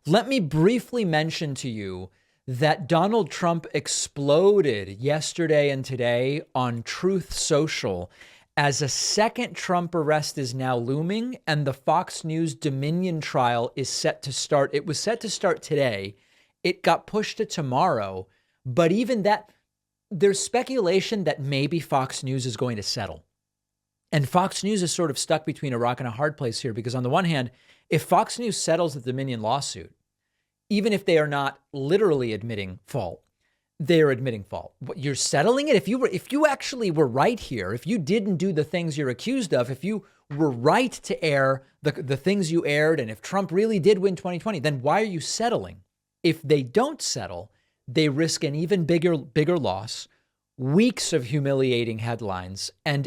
Let me briefly mention to you that Donald Trump exploded yesterday and today on Truth Social as a second Trump arrest is now looming and the Fox News Dominion trial is set to start. It was set to start today. It got pushed to tomorrow. But even that, there's speculation that maybe Fox News is going to settle. And Fox News is sort of stuck between a rock and a hard place here, because on the one hand, if Fox News settles the Dominion lawsuit, even if they are not literally admitting fault, they're admitting fault. You're settling it. If you actually were right here, if you didn't do the things you're accused of, if you were right to air the things you aired, and if Trump really did win 2020, then why are you settling? If they don't settle, they risk an even bigger loss, weeks of humiliating headlines. And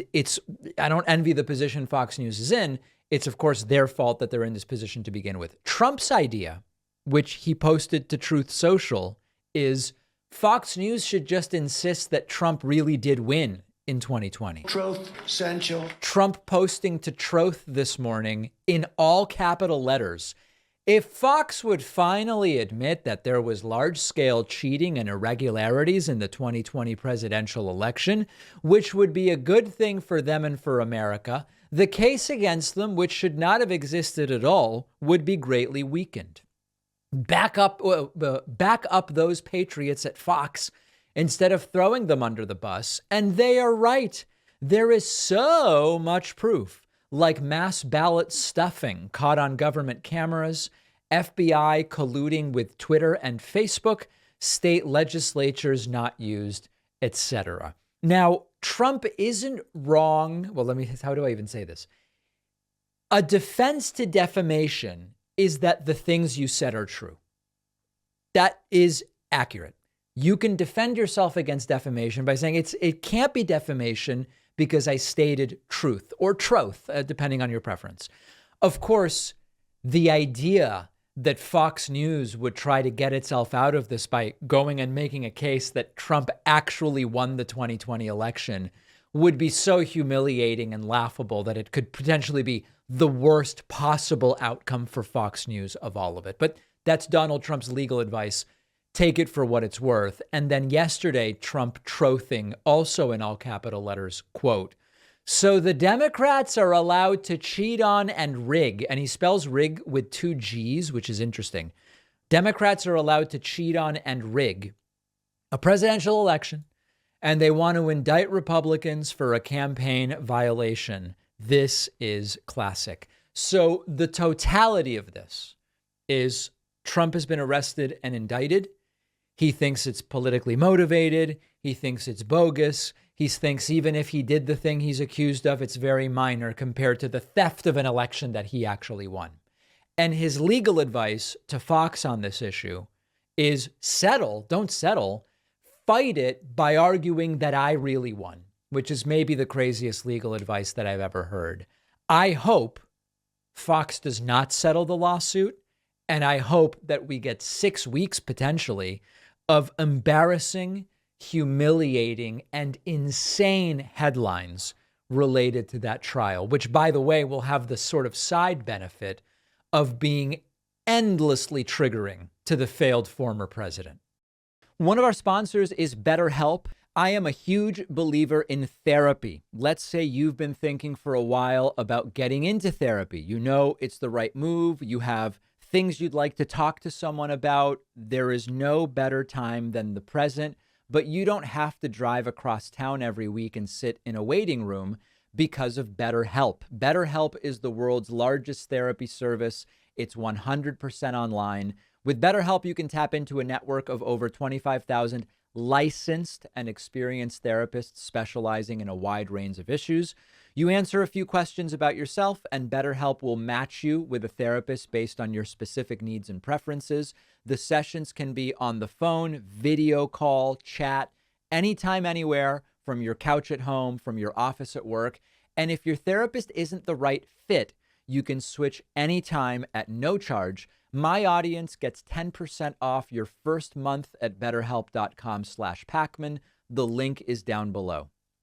I don't envy the position Fox News is in. It's, of course, their fault that they're in this position to begin with. Trump's idea, which he posted to Truth Social, is Fox News should just insist that Trump really did win in 2020. Truth essential. Trump posting to Truth this morning in all capital letters. If Fox would finally admit that there was large-scale cheating and irregularities in the 2020 presidential election, which would be a good thing for them and for America, the case against them, which should not have existed at all, would be greatly weakened. Back up those patriots at Fox instead of throwing them under the bus. And they are right. There is so much proof, like mass ballot stuffing caught on government cameras, FBI colluding with Twitter and Facebook, state legislatures not used, etc. Now, Trump isn't wrong. Well, how do I even say this? A defense to defamation is that the things you said are true. That is accurate. You can defend yourself against defamation by saying it can't be defamation because I stated truth or troth, depending on your preference. Of course, the idea that Fox News would try to get itself out of this by going and making a case that Trump actually won the 2020 election would be so humiliating and laughable that it could potentially be the worst possible outcome for Fox News of all of it. But that's Donald Trump's legal advice. Take it for what it's worth. And then yesterday, Trump trothing, also in all capital letters, quote, "So the Democrats are allowed to cheat on and rig," and he spells rig with 2 G's, which is interesting. Democrats are allowed to cheat on and rig a presidential election, and they want to indict Republicans for a campaign violation. This is classic. So the totality of this is Trump has been arrested and indicted. He thinks it's politically motivated. He thinks it's bogus. He thinks even if he did the thing he's accused of, it's very minor compared to the theft of an election that he actually won. And his legal advice to Fox on this issue is don't settle, fight it by arguing that I really won, which is maybe the craziest legal advice that I've ever heard. I hope Fox does not settle the lawsuit, and I hope that we get 6 weeks potentially of embarrassing, humiliating, and insane headlines related to that trial, which, by the way, will have the sort of side benefit of being endlessly triggering to the failed former president. One of our sponsors is BetterHelp. I am a huge believer in therapy. Let's say you've been thinking for a while about getting into therapy. You know it's the right move. You have things you'd like to talk to someone about. There is no better time than the present, but you don't have to drive across town every week and sit in a waiting room because of BetterHelp. BetterHelp is the world's largest therapy service. It's 100% online. With BetterHelp, you can tap into a network of over 25,000 licensed and experienced therapists specializing in a wide range of issues. You answer a few questions about yourself, and BetterHelp will match you with a therapist based on your specific needs and preferences. The sessions can be on the phone, video call, chat, anytime, anywhere, from your couch at home, from your office at work. And if your therapist isn't the right fit, you can switch anytime at no charge. My audience gets 10% off your first month at betterhelp.com/Pacman. The link is down below.